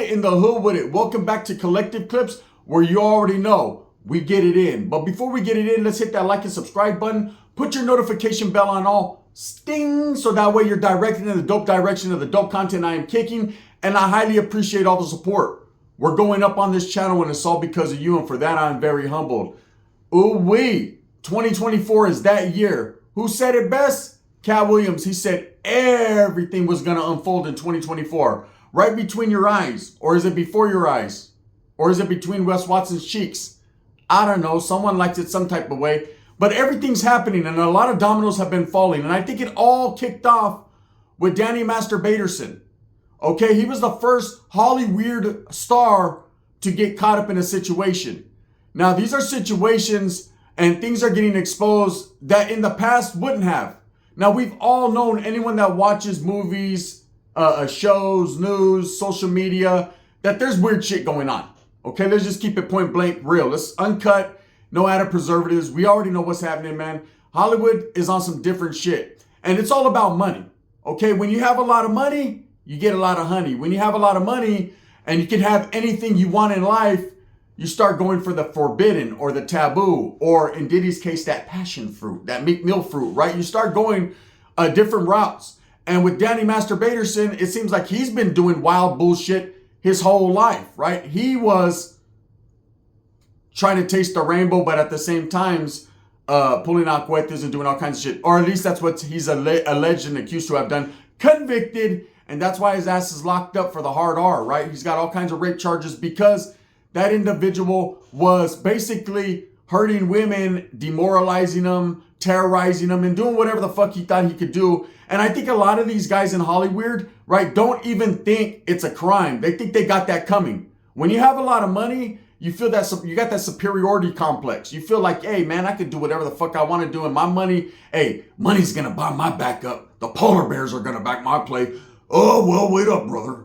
get in the hood with it. Welcome back to Collective Clips, where you already know we get it in. But before we get it in, let's hit that like and subscribe button. Put your notification bell on all, sting, so that way you're directed in the dope direction of the dope content I am kicking. And I highly appreciate all the support. We're going up on this channel, and it's all because of you, and for that I'm very humbled. Ooh-wee, 2024 is that year. Who said it best? Cat Williams. He said everything was going to unfold in 2024. Right between your eyes. Or is it before your eyes? Or is it between Wes Watson's cheeks? I don't know. Someone likes it some type of way. But everything's happening, and a lot of dominoes have been falling. And I think it all kicked off with Danny Masterson. Okay, he was the first Hollyweird star to get caught up in a situation. Now, these are situations and things are getting exposed that in the past wouldn't have. Now, we've all known, anyone that watches movies, shows, news, social media, that there's weird shit going on. Okay, let's just keep it point blank real. Let's uncut, no added preservatives. We already know what's happening, man. Hollywood is on some different shit. And it's all about money. Okay, when you have a lot of money, you get a lot of honey. When you have a lot of money and you can have anything you want in life, you start going for the forbidden or the taboo, or in Diddy's case, that passion fruit, that meal fruit, right? You start going different routes. And with Danny Masterson, it seems like he's been doing wild bullshit his whole life, right? He was trying to taste the rainbow, but at the same times, pulling out cuetes and doing all kinds of shit. Or at least that's what he's alleged and accused to have done. Convicted, and that's why his ass is locked up for the hard R, right? He's got all kinds of rape charges because that individual was basically hurting women, demoralizing them, terrorizing them, and doing whatever the fuck he thought he could do. And I think a lot of these guys in Hollyweird, right, don't even think it's a crime. They think they got that coming. When you have a lot of money, you feel that you got that superiority complex. You feel like, hey, man, I can do whatever the fuck I want to do. And my money, hey, money's going to buy my back up. The polar bears are going to back my play. Oh, well, wait up, brother.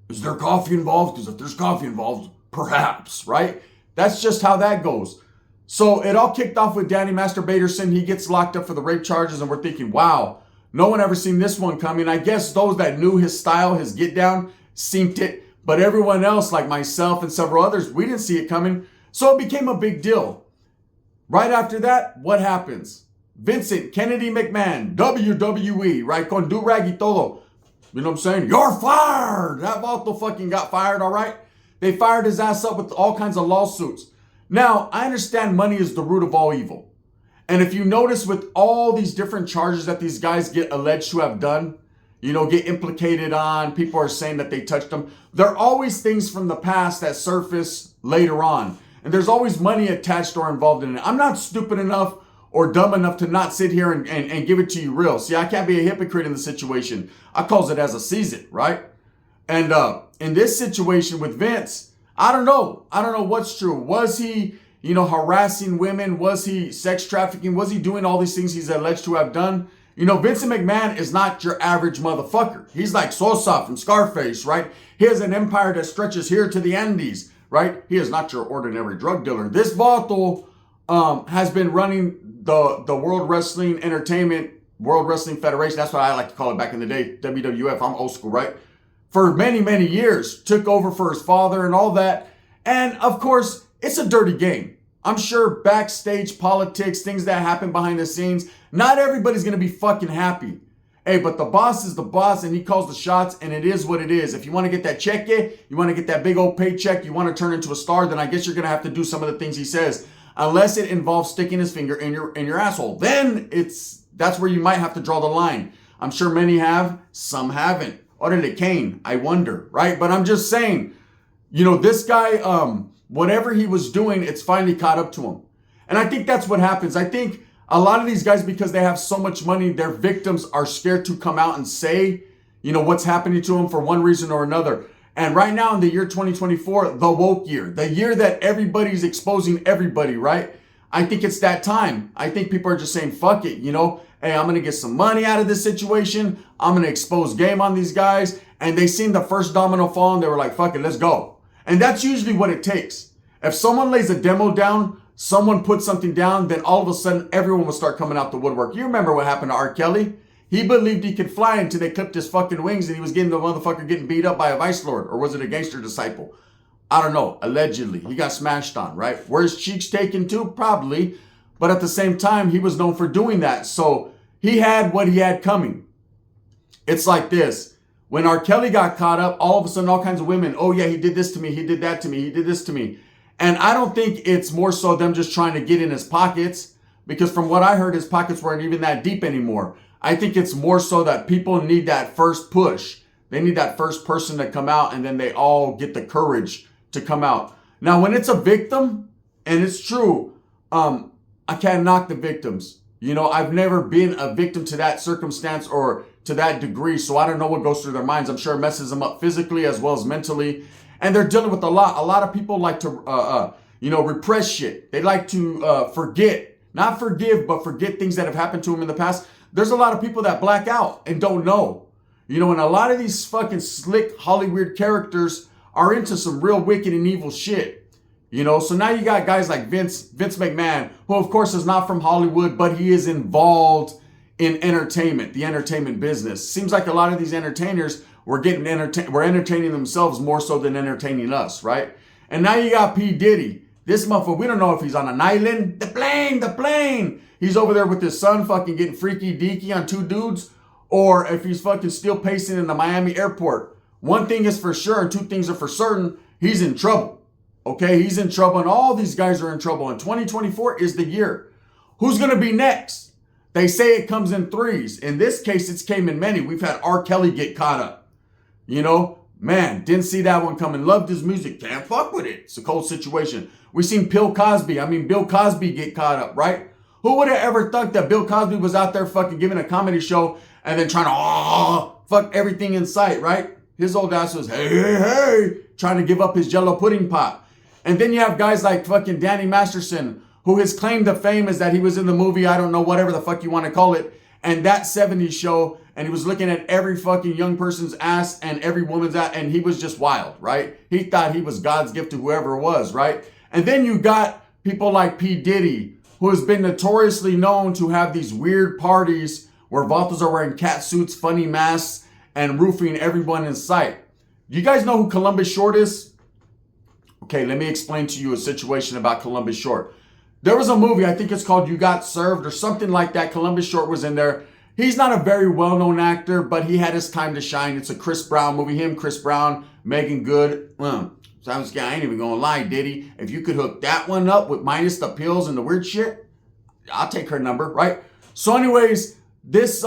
Is there coffee involved? Because if there's coffee involved, perhaps, right? That's just how that goes. So it all kicked off with Danny Masterson. He gets locked up for the rape charges, and we're thinking, wow, no one ever seen this one coming. I guess those that knew his style, his get down, synced it. But everyone else, like myself and several others, we didn't see it coming. So it became a big deal. Right after that, what happens? Vincent Kennedy McMahon, WWE, right? Con do-rag y todo. You know what I'm saying? You're fired. That vato fucking got fired, all right? They fired his ass up with all kinds of lawsuits. Now, I understand money is the root of all evil. And if you notice with all these different charges that these guys get alleged to have done, you know, get implicated on, people are saying that they touched them. There are always things from the past that surface later on. And there's always money attached or involved in it. I'm not stupid enough or dumb enough to not sit here and give it to you real. See, I can't be a hypocrite in the situation. I calls it as I sees it, right? And in this situation with Vince, I don't know. I don't know what's true. Was he, you know, harassing women? Was he sex trafficking? Was he doing all these things he's alleged to have done? You know, Vincent McMahon is not your average motherfucker. He's like Sosa from Scarface, right? He has an empire that stretches here to the Andes, right? He is not your ordinary drug dealer. This vato has been running the World Wrestling Entertainment, World Wrestling Federation. That's what I like to call it back in the day, WWF. I'm old school, right? For many, many years, took over for his father and all that. And of course, it's a dirty game. I'm sure backstage politics, things that happen behind the scenes, not everybody's going to be fucking happy. Hey, but the boss is the boss and he calls the shots, and it is what it is. If you want to get that check, you want to get that big old paycheck, you want to turn into a star, then I guess you're going to have to do some of the things he says. Unless it involves sticking his finger in your asshole. Then that's where you might have to draw the line. I'm sure many have, some haven't. Orale Kane, I wonder, right? But I'm just saying, you know, this guy, whatever he was doing, it's finally caught up to him. And I think that's what happens. I think a lot of these guys, because they have so much money, their victims are scared to come out and say, you know, what's happening to them for one reason or another. And right now in the year 2024, the woke year, the year that everybody's exposing everybody, right? I think it's that time. I think people are just saying, fuck it, you know? Hey, I'm going to get some money out of this situation. I'm going to expose game on these guys. And they seen the first domino fall and they were like, fuck it, let's go. And that's usually what it takes. If someone lays a demo down, someone puts something down, then all of a sudden everyone will start coming out the woodwork. You remember what happened to R. Kelly? He believed he could fly until they clipped his fucking wings and he was getting the motherfucker getting beat up by a vice lord. Or was it a gangster disciple? I don't know. Allegedly. He got smashed on, right? Were his cheeks taken too? Probably. But at the same time, he was known for doing that. So he had what he had coming. It's like this. When R. Kelly got caught up, all of a sudden, all kinds of women, oh yeah, he did this to me, he did that to me, he did this to me. And I don't think it's more so them just trying to get in his pockets, because from what I heard, his pockets weren't even that deep anymore. I think it's more so that people need that first push. They need that first person to come out, and then they all get the courage to come out. Now, when it's a victim, and it's true, I can't knock the victims. You know, I've never been a victim to that circumstance or to that degree, so I don't know what goes through their minds. I'm sure it messes them up physically as well as mentally. And they're dealing with a lot. A lot of people like to, repress shit. They like to forget. Not forgive, but forget things that have happened to them in the past. There's a lot of people that black out and don't know. You know, and a lot of these fucking slick Hollyweird characters are into some real wicked and evil shit. You know, so now you got guys like Vince McMahon, who of course is not from Hollywood, but he is involved in entertainment, the entertainment business. Seems like a lot of these entertainers were entertaining themselves more so than entertaining us, right? And now you got P. Diddy. This motherfucker, we don't know if he's on an island. The plane. He's over there with his son fucking getting freaky deaky on two dudes, or if he's fucking still pacing in the Miami airport. One thing is for sure, and two things are for certain, he's in trouble. Okay, he's in trouble, and all these guys are in trouble. And 2024 is the year. Who's going to be next? They say it comes in threes. In this case, it's came in many. We've had R. Kelly get caught up. You know, man, didn't see that one coming. Loved his music. Can't fuck with it. It's a cold situation. We seen Bill Cosby get caught up, right? Who would have ever thought that Bill Cosby was out there fucking giving a comedy show and then trying to fuck everything in sight, right? His old ass was, hey, trying to give up his Jello pudding pop. And then you have guys like fucking Danny Masterson, who his claim to fame is that he was in the movie, I don't know, whatever the fuck you want to call it, and that 70s show, and he was looking at every fucking young person's ass and every woman's ass, and he was just wild, right? He thought he was God's gift to whoever it was, right? And then you got people like P. Diddy, who has been notoriously known to have these weird parties where vatos are wearing cat suits, funny masks, and roofing everyone in sight. You guys know who Columbus Short is? Okay, let me explain to you a situation about Columbus Short. There was a movie, I think it's called You Got Served or something like that. Columbus Short was in there. He's not a very well-known actor, but he had his time to shine. It's a Chris Brown movie. Him, Chris Brown, Megan Good. So I ain't even gonna lie, Diddy. If you could hook that one up with minus the pills and the weird shit, I'll take her number, right? So anyways, this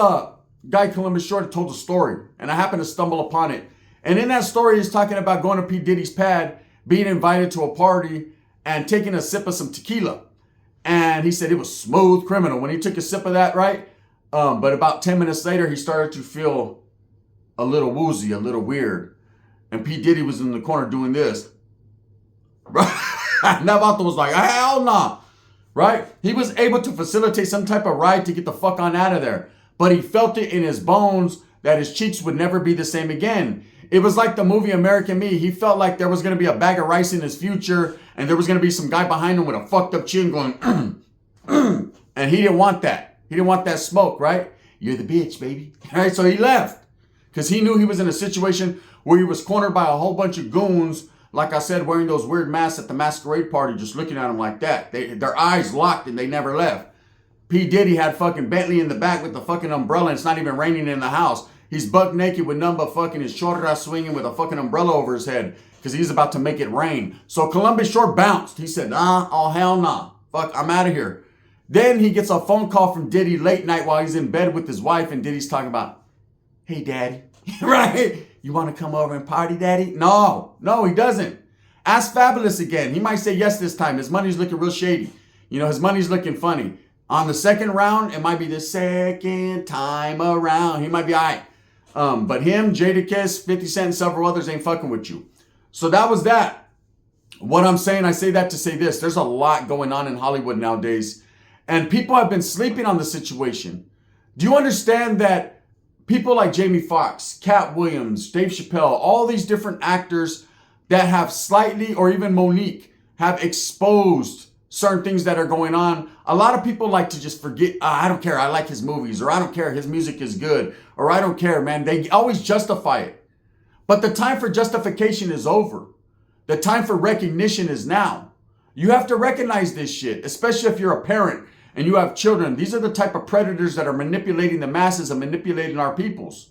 guy Columbus Short told a story, and I happened to stumble upon it. And in that story, he's talking about going to P. Diddy's pad, being invited to a party, and taking a sip of some tequila. And he said it was smooth criminal when he took a sip of that, right? But about 10 minutes later, he started to feel a little woozy, a little weird. And P. Diddy was in the corner doing this. And that vato was like, hell nah, right? He was able to facilitate some type of ride to get the fuck on out of there. But he felt it in his bones that his cheeks would never be the same again. It was like the movie American Me. He felt like there was going to be a bag of rice in his future, and there was going to be some guy behind him with a fucked up chin going, and he didn't want that. He didn't want that smoke, right? You're the bitch, baby. All right, so he left because he knew he was in a situation where he was cornered by a whole bunch of goons, like I said, wearing those weird masks at the masquerade party, just looking at him like that. Their eyes locked and they never left. P. Diddy had fucking Bentley in the back with the fucking umbrella, and it's not even raining in the house. He's buck naked with none but fucking his chorra swinging with a fucking umbrella over his head because he's about to make it rain. So Columbus Short bounced. He said, oh hell nah. Fuck, I'm out of here. Then he gets a phone call from Diddy late night while he's in bed with his wife, and Diddy's talking about, hey daddy, right? You want to come over and party, daddy? No, he doesn't. Ask Fabulous again. He might say yes this time. His money's looking real shady. You know, his money's looking funny. On the second round, it might be the second time around. He might be all right. But him, Jadakiss, 50 Cent, and several others ain't fucking with you. So that was that. What I'm saying, I say that to say this. There's a lot going on in Hollywood nowadays. And people have been sleeping on the situation. Do you understand that people like Jamie Foxx, Cat Williams, Dave Chappelle, all these different actors that have slightly, or even Monique, have exposed certain things that are going on. A lot of people like to just forget, I don't care, I like his movies, or I don't care, his music is good, or I don't care, man. They always justify it. But the time for justification is over. The time for recognition is now. You have to recognize this shit, especially if you're a parent and you have children. These are the type of predators that are manipulating the masses and manipulating our peoples.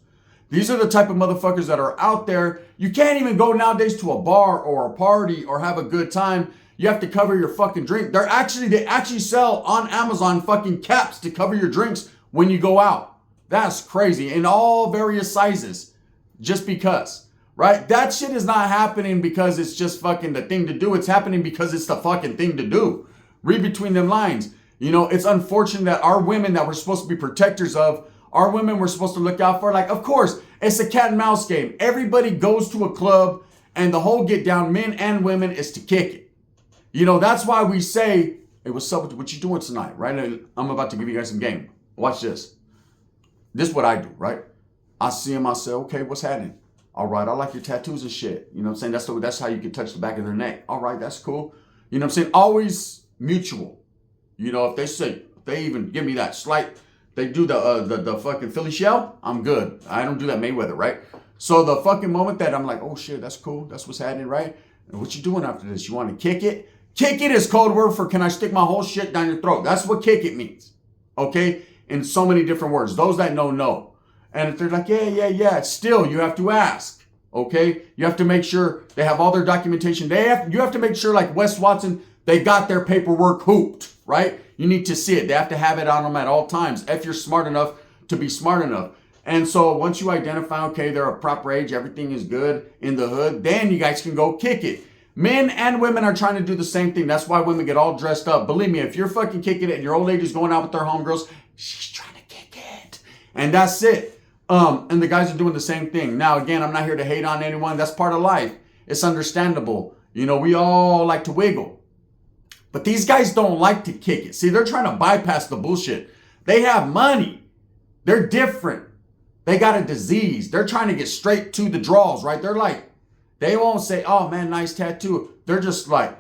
These are the type of motherfuckers that are out there. You can't even go nowadays to a bar or a party or have a good time. You have to cover your fucking drink. They actually sell on Amazon fucking caps to cover your drinks when you go out. That's crazy. In all various sizes. Just because. Right? That shit is not happening because it's just fucking the thing to do. It's happening because it's the fucking thing to do. Read between them lines. You know, it's unfortunate that our women that we're supposed to be protectors of, our women we're supposed to look out for. Like, of course, it's a cat and mouse game. Everybody goes to a club and the whole get down, men and women, is to kick it. You know, that's why we say, hey, what's up? What you doing tonight? Right? I'm about to give you guys some game. Watch this. This is what I do, right? I see him, I say, okay, what's happening? All right, I like your tattoos and shit. You know what I'm saying? That's how you can touch the back of their neck. All right, that's cool. You know what I'm saying? Always mutual. You know, if they even give me that slight, they do the fucking Philly shell, I'm good. I don't do that Mayweather, right? So the fucking moment that I'm like, oh shit, that's cool. That's what's happening, right? And what you doing after this? You want to kick it? Kick it is code word for can I stick my whole shit down your throat? That's what kick it means. Okay? In so many different words. Those that know. And if they're like, yeah, still you have to ask. Okay? You have to make sure they have all their documentation. You have to make sure, like Wes Watson, they got their paperwork hooped, right? You need to see it. They have to have it on them at all times if you're smart enough to be smart enough. And so once you identify, okay, they're a proper age, everything is good in the hood, then you guys can go kick it. Men and women are trying to do the same thing. That's why women get all dressed up. Believe me, if you're fucking kicking it and your old lady's going out with their homegirls, she's trying to kick it. And that's it. And the guys are doing the same thing. Now, again, I'm not here to hate on anyone. That's part of life. It's understandable. You know, we all like to wiggle. But these guys don't like to kick it. See, they're trying to bypass the bullshit. They have money. They're different. They got a disease. They're trying to get straight to the draws, right? They're like, they won't say, oh man, nice tattoo. They're just like,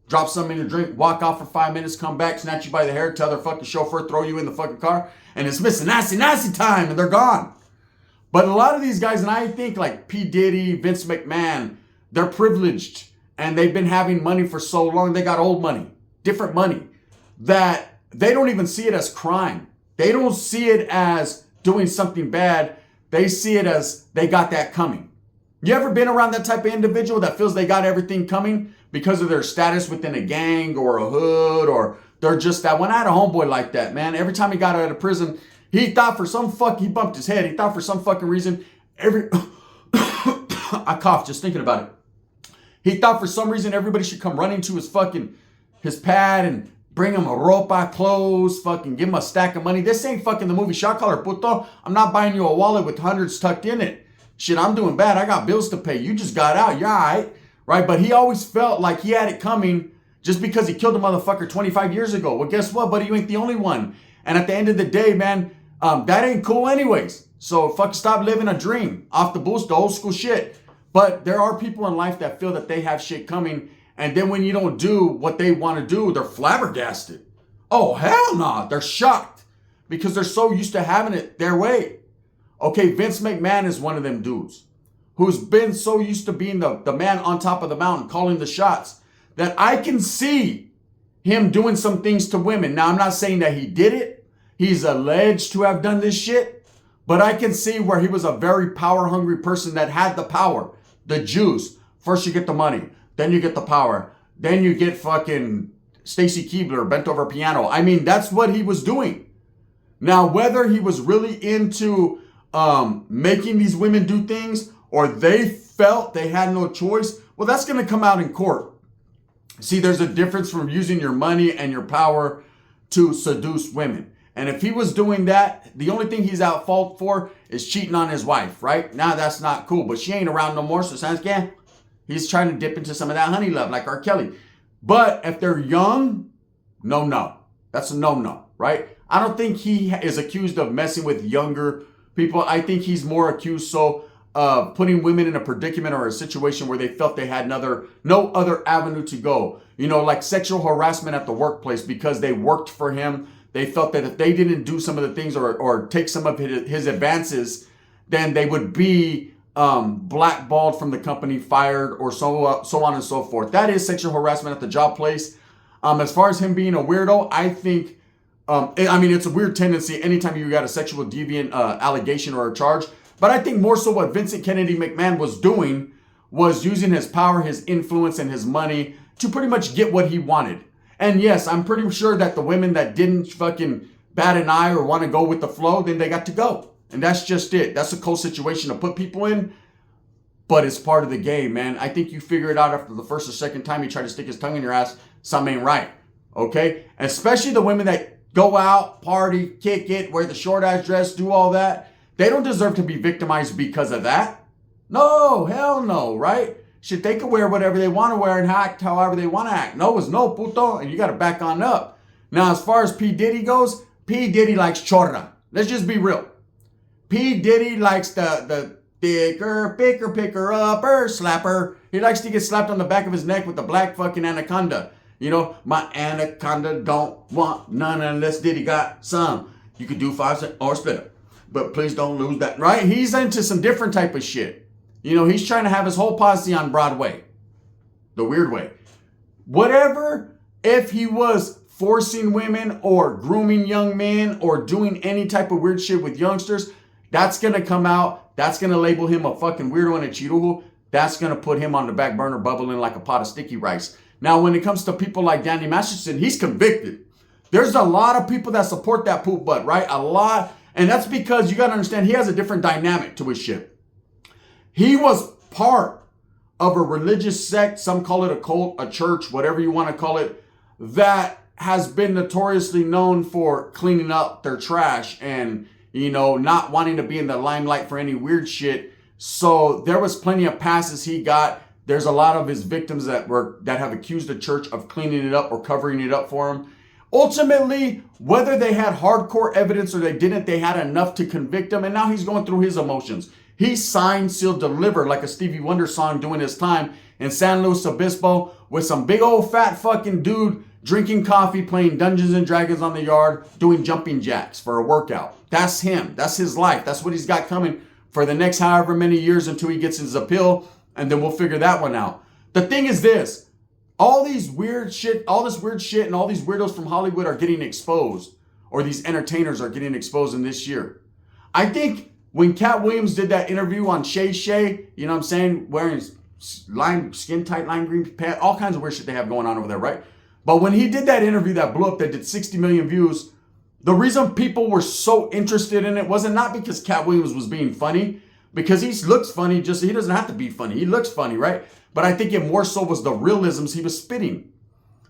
drop something in your drink, walk off for 5 minutes, come back, snatch you by the hair, tell their fucking chauffeur, throw you in the fucking car, and it's Mr. Nasty time, and they're gone. But a lot of these guys, and I think like P. Diddy, Vince McMahon, they're privileged, and they've been having money for so long. They got old money, different money, that they don't even see it as crime. They don't see it as doing something bad. They see it as they got that coming. You ever been around that type of individual that feels they got everything coming because of their status within a gang or a hood, or they're just that one? I had a homeboy like that, man. Every time he got out of prison, he thought for some he bumped his head. He thought for some fucking reason, I coughed just thinking about it. He thought for some reason everybody should come running to his pad and bring him a ropa, clothes, fucking give him a stack of money. This ain't fucking the movie Shot Caller, puto. I'm not buying you a wallet with hundreds tucked in it. Shit, I'm doing bad. I got bills to pay. You just got out. You're all right. Right? But he always felt like he had it coming just because he killed a motherfucker 25 years ago. Well, guess what, buddy? You ain't the only one. And at the end of the day, man, that ain't cool anyways. So fuck, stop living a dream off the boost, the old school shit. But there are people in life that feel that they have shit coming. And then when you don't do what they want to do, they're flabbergasted. Oh, hell no. They're shocked because they're so used to having it their way. Okay, Vince McMahon is one of them dudes who's been so used to being the man on top of the mountain, calling the shots, that I can see him doing some things to women. Now, I'm not saying that he did it. He's alleged to have done this shit. But I can see where he was a very power-hungry person that had the power, the juice. First you get the money, then you get the power, then you get fucking Stacy Keibler bent over piano. I mean, that's what he was doing. Now, whether he was really into making these women do things, or they felt they had no choice, well, that's going to come out in court. See, there's a difference from using your money and your power to seduce women. And if he was doing that, the only thing he's at fault for is cheating on his wife, right? Now that's not cool, but she ain't around no more, so sounds yeah. He's trying to dip into some of that honey love like R. Kelly. But if they're young, no. That's a no, right? I don't think he is accused of messing with younger people. I think he's more accused of putting women in a predicament or a situation where they felt they had no other avenue to go. like sexual harassment at the workplace because they worked for him. They felt that if they didn't do some of the things or take some of his advances, then they would be blackballed from the company, fired, or so on and so forth. That is sexual harassment at the job place. As far as him being a weirdo, I think, it's a weird tendency anytime you got a sexual deviant allegation or a charge. But I think more so what Vincent Kennedy McMahon was doing was using his power, his influence, and his money to pretty much get what he wanted. And yes, I'm pretty sure that the women that didn't fucking bat an eye or want to go with the flow, then they got to go. And that's just it. That's a cool situation to put people in, but it's part of the game, man. I think you figure it out after the first or second time he tried to stick his tongue in your ass, something ain't right, okay? Especially the women that go out, party, kick it, wear the short-ass dress, do all that. They don't deserve to be victimized because of that. No, hell no, right? Shit, they can wear whatever they want to wear and act however they want to act. No is no, puto, and you got to back on up. Now, as far as P. Diddy goes, P. Diddy likes chorra. Let's just be real. P. Diddy likes the thicker, picker, upper, slapper. He likes to get slapped on the back of his neck with the black fucking anaconda. My anaconda don't want none unless Diddy got some. You could do 5 cents or split it. But please don't lose that, right? He's into some different type of shit. He's trying to have his whole posse on Broadway. The weird way. Whatever, if he was forcing women or grooming young men or doing any type of weird shit with youngsters, that's going to come out. That's going to label him a fucking weirdo and a chirujo. That's going to put him on the back burner bubbling like a pot of sticky rice. Now, when it comes to people like Danny Masterson, he's convicted. There's a lot of people that support that poop butt, right? A lot. And that's because you got to understand he has a different dynamic to his shit. He was part of a religious sect, some call it a cult, a church, whatever you want to call it, that has been notoriously known for cleaning up their trash and, not wanting to be in the limelight for any weird shit. So there was plenty of passes he got. There's a lot of his victims that have accused the church of cleaning it up or covering it up for him. Ultimately, whether they had hardcore evidence or they didn't, they had enough to convict him. And now he's going through his emotions. He signed, sealed, delivered like a Stevie Wonder song doing his time in San Luis Obispo with some big old fat fucking dude drinking coffee, playing Dungeons and Dragons on the yard, doing jumping jacks for a workout. That's him. That's his life. That's what he's got coming for the next however many years until he gets his appeal, and then we'll figure that one out. The thing is this. All this weird shit and all these weirdos from Hollywood are getting exposed, or these entertainers are getting exposed in this year. I think when Cat Williams did that interview on Shay, wearing skin tight lime green pants, all kinds of weird shit they have going on over there, right? But when he did that interview that blew up, that did 60 million views, the reason people were so interested in it wasn't not because Cat Williams was being funny, because he looks funny, just he doesn't have to be funny. He looks funny, right? But I think it more so was the realisms he was spitting.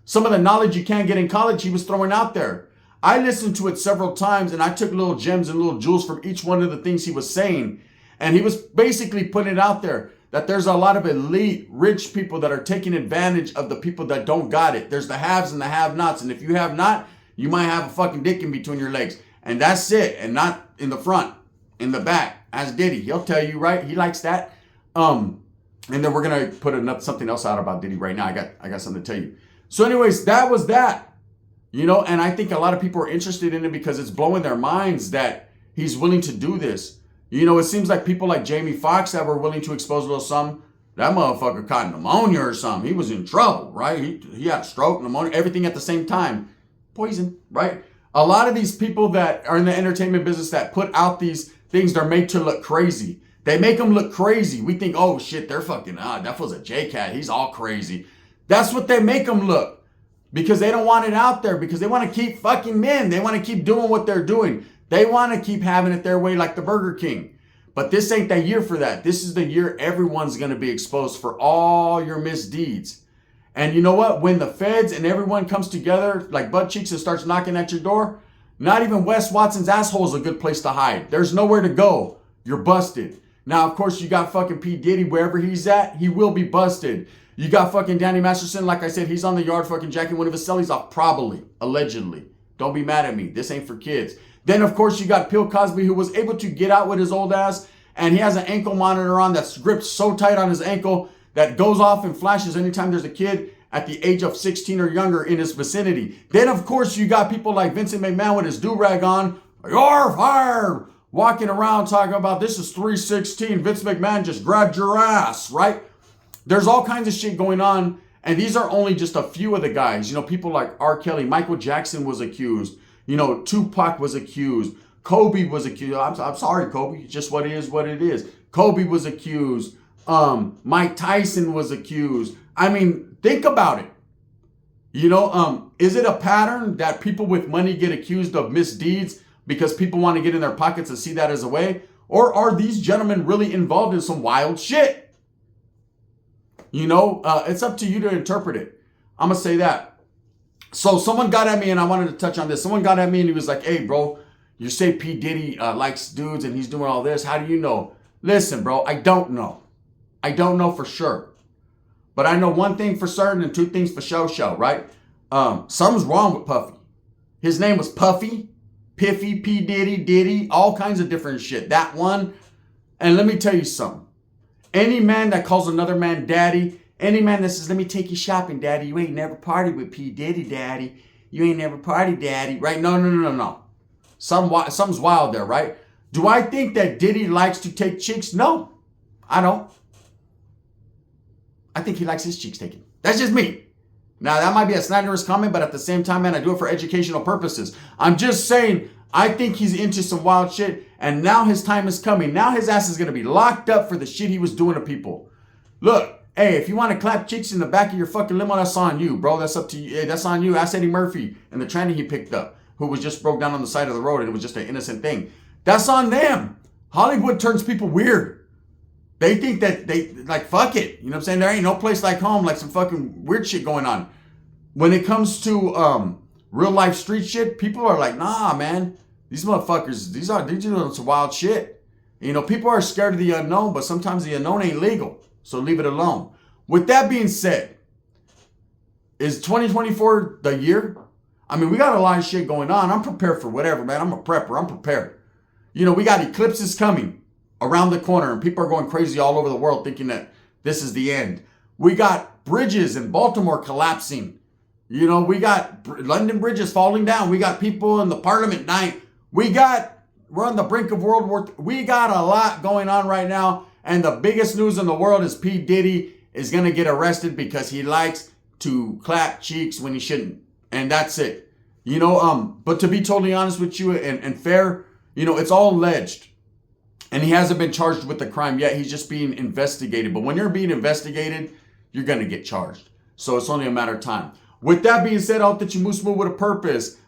Some of the knowledge you can't get in college, he was throwing out there. I listened to it several times and I took little gems and little jewels from each one of the things he was saying. And he was basically putting it out there that there's a lot of elite, rich people that are taking advantage of the people that don't got it. There's the haves and the have-nots. And if you have not, you might have a fucking dick in between your legs. And that's it. And not in the front, in the back. As Diddy. He'll tell you, right? He likes that. And then we're going to put something else out about Diddy right now. I got something to tell you. So anyways, that was that. And I think a lot of people are interested in it because it's blowing their minds that he's willing to do this. It seems like people like Jamie Foxx that were willing to expose a little something. That motherfucker caught pneumonia or something. He was in trouble, right? He had a stroke, pneumonia, everything at the same time. Poison, right? A lot of these people that are in the entertainment business that put out these things, they're made to look crazy. They make them look crazy. We think, oh shit, they're fucking, that was a J-Cat. He's all crazy. That's what they make them look. Because they don't want it out there. Because they want to keep fucking men. They want to keep doing what they're doing. They want to keep having it their way like the Burger King. But this ain't the year for that. This is the year everyone's going to be exposed for all your misdeeds. And you know what? When the feds and everyone comes together like butt cheeks and starts knocking at your door, not even Wes Watson's asshole is a good place to hide. There's nowhere to go. You're busted. Now, of course, you got fucking P. Diddy. Wherever he's at, he will be busted. You got fucking Danny Masterson. Like I said, he's on the yard fucking jacking one of his cellies off. Probably. Allegedly. Don't be mad at me. This ain't for kids. Then, of course, you got Bill Cosby, who was able to get out with his old ass. And he has an ankle monitor on that's gripped so tight on his ankle that goes off and flashes anytime there's a kid. at the age of 16 or younger in his vicinity. Then, of course, you got people like Vincent McMahon with his do-rag on. You're fired! Walking around talking about this is 316. Vince McMahon just grabbed your ass, right? There's all kinds of shit going on. And these are only just a few of the guys. You know, people like R. Kelly, Michael Jackson was accused. You know, Tupac was accused. Kobe was accused. I'm sorry, Kobe. It's just what it is. Kobe was accused. Mike Tyson was accused. I mean, think about it. You know, is it a pattern that people with money get accused of misdeeds because people want to get in their pockets and see that as a way? Or are these gentlemen really involved in some wild shit? You know, it's up to you to interpret it. I'm going to say that. So someone got at me, and I wanted to touch on this. Someone got at me and he was like, hey, bro, you say P. Diddy likes dudes and he's doing all this. How do you know? Listen, bro, I don't know. I don't know for sure. But I know one thing for certain and two things for show, right? Something's wrong with Puffy. His name was Puffy, Piffy, P. Diddy, all kinds of different shit. That one. And let me tell you something. Any man that calls another man daddy, any man that says, let me take you shopping, daddy. You ain't never partied with P. Diddy, daddy. You ain't never partied, daddy. Right? No. Something's wild there, right? Do I think that Diddy likes to take chicks? No, I don't. I think he likes his chicks taken. That's just me. Now, that might be a slanderous comment, but at the same time, man, I do it for educational purposes. I'm just saying, I think he's into some wild shit, and now his time is coming. Now his ass is going to be locked up for the shit he was doing to people. Look, hey, if you want to clap chicks in the back of your fucking limo, that's on you, bro. That's up to you. Hey, that's on you. Ask Eddie Murphy and the tranny he picked up, who was just broke down on the side of the road, and it was just an innocent thing. That's on them. Hollywood turns people weird. They think that like, fuck it. You know what I'm saying? There ain't no place like home, like some fucking weird shit going on. When it comes to real life street shit, people are like, nah, man. These motherfuckers, they're doing some wild shit. You know, people are scared of the unknown, but sometimes the unknown ain't legal. So leave it alone. With that being said, is 2024 the year? I mean, we got a lot of shit going on. I'm prepared for whatever, man. I'm a prepper. I'm prepared. You know, we got eclipses coming around the corner, and people are going crazy all over the world thinking that this is the end. We got bridges in Baltimore collapsing. You know, we got London bridges falling down. We got people in the parliament dying. We're on the brink of World War III. We got a lot going on right now. And the biggest news in the world is P. Diddy is going to get arrested because he likes to clap cheeks when he shouldn't. And that's it. You know, but to be totally honest with you and fair, you know, it's all alleged. And he hasn't been charged with the crime yet. He's just being investigated. But when you're being investigated, you're going to get charged. So it's only a matter of time. With that being said, I hope that you move smooth with a purpose.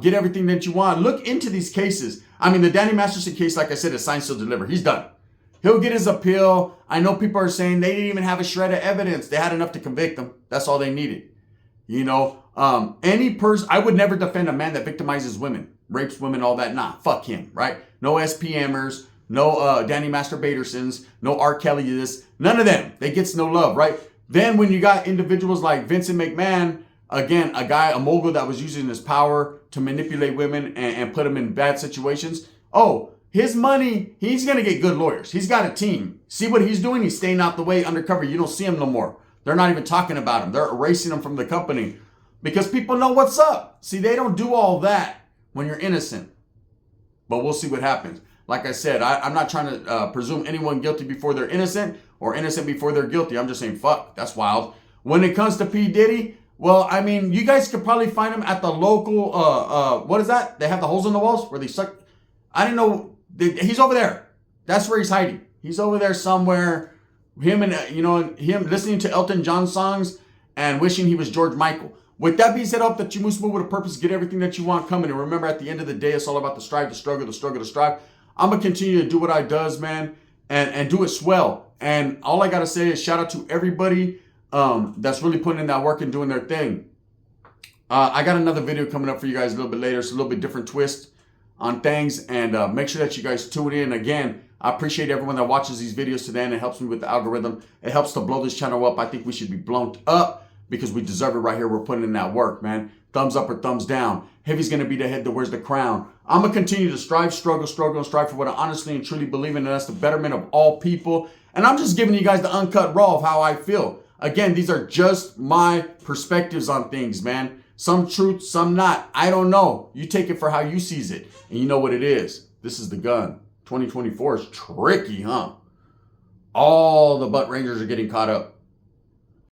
Get everything that you want. Look into these cases. I mean, the Danny Masterson case, like I said, is signed, sealed, delivered. He's done. He'll get his appeal. I know people are saying they didn't even have a shred of evidence. They had enough to convict him. That's all they needed. You know, any person, I would never defend a man that victimizes women, rapes women, all that. Nah, fuck him, right? No SPMers, no Danny Masturbatersons, no R. Kelly this, none of them. They gets no love, right? Then when you got individuals like Vincent McMahon, again, a mogul that was using his power to manipulate women and put them in bad situations. Oh, his money, he's going to get good lawyers. He's got a team. See what he's doing? He's staying out the way undercover. You don't see him no more. They're not even talking about him. They're erasing him from the company because people know what's up. See, they don't do all that when you're innocent. But we'll see what happens. Like I said, I'm not trying to presume anyone guilty before they're innocent or innocent before they're guilty. I'm just saying, fuck, that's wild. When it comes to P. Diddy, well, I mean, you guys could probably find him at the local, what is that? They have the holes in the walls where they suck. I didn't know. He's over there. That's where he's hiding. He's over there somewhere. Him listening to Elton John songs and wishing he was George Michael. With that being said, I hope that you move smooth with a purpose, get everything that you want coming. And remember, at the end of the day, it's all about the strive, the struggle, the struggle, the strive. I'm going to continue to do what I does, man, and do it swell. And all I got to say is shout out to everybody that's really putting in that work and doing their thing. I got another video coming up for you guys a little bit later. It's a little bit different twist on things. And make sure that you guys tune in. Again, I appreciate everyone that watches these videos today, and it helps me with the algorithm. It helps to blow this channel up. I think we should be blown up because we deserve it right here. We're putting in that work, man. Thumbs up or thumbs down. Heavy's going to be the head that wears the crown. I'm going to continue to strive, struggle, and strive for what I honestly and truly believe in, and that's the betterment of all people. And I'm just giving you guys the uncut raw of how I feel. Again, these are just my perspectives on things, man. Some truth, some not. I don't know. You take it for how you sees it. And you know what it is. This is the gun. 2024 is tricky, huh? All the butt rangers are getting caught up.